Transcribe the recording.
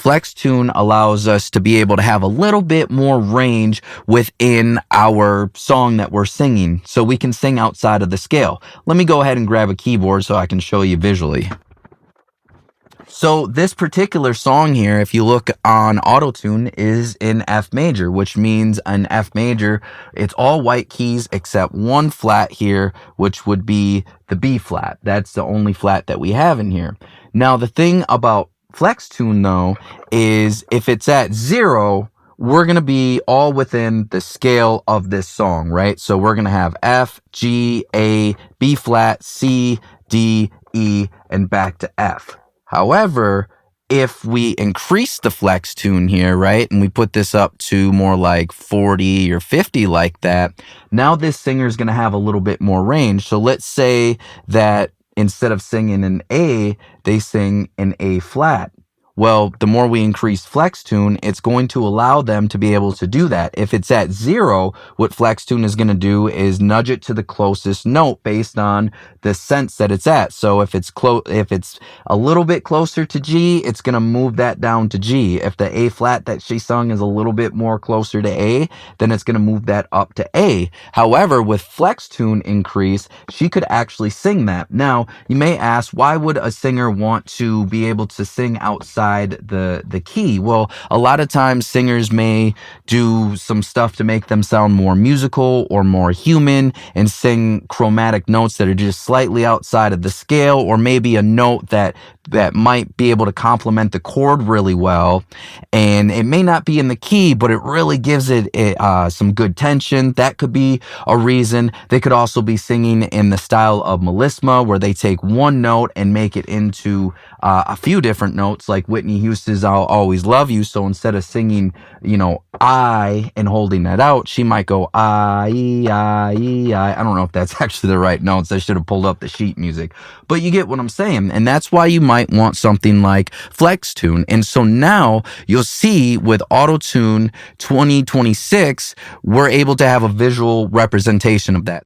Flex Tune allows us to be able to have a little bit more range within our song that we're singing, so we can sing outside of the scale. Let me go ahead and grab a keyboard so I can show you visually. So this particular song here, if you look on Auto-Tune, is in F major, which means an F major, it's all white keys except one flat here, which would be the B flat. That's the only flat that we have in here. Now, the thing about Flex Tune, though, is if it's at 0, we're going to be all within the scale of this song, right? So we're going to have F, G, A, B flat, C, D, E, and back to F. However, if we increase the Flex Tune here, right, and we put this up to more like 40 or 50 like that, now this singer is going to have a little bit more range. So let's say that instead of singing an A, they sing an A flat. Well, the more we increase Flex Tune, it's going to allow them to be able to do that. If it's at 0, what Flex Tune is going to do is nudge it to the closest note based on the sense that it's at. So if it's a little bit closer to G, it's going to move that down to G. If the A flat that she sung is a little bit more closer to A, then it's going to move that up to A. However, with Flex Tune increase, she could actually sing that. Now, you may ask, why would a singer want to be able to sing outside the key? Well, a lot of times singers may do some stuff to make them sound more musical or more human and sing chromatic notes that are just slightly outside of the scale, or maybe a note that might be able to complement the chord really well, and it may not be in the key, but it really gives it some good tension. That could be a reason. They could also be singing in the style of melisma, where they take one note and make it into a few different notes, like Whitney Houston's "I'll Always Love You." So instead of singing, I and holding that out, she might go I. I don't know if that's actually the right notes. I should have pulled up the sheet music, but you get what I'm saying. And that's why you might want something like Flex Tune. And so now you'll see with Auto-Tune 2026, we're able to have a visual representation of that.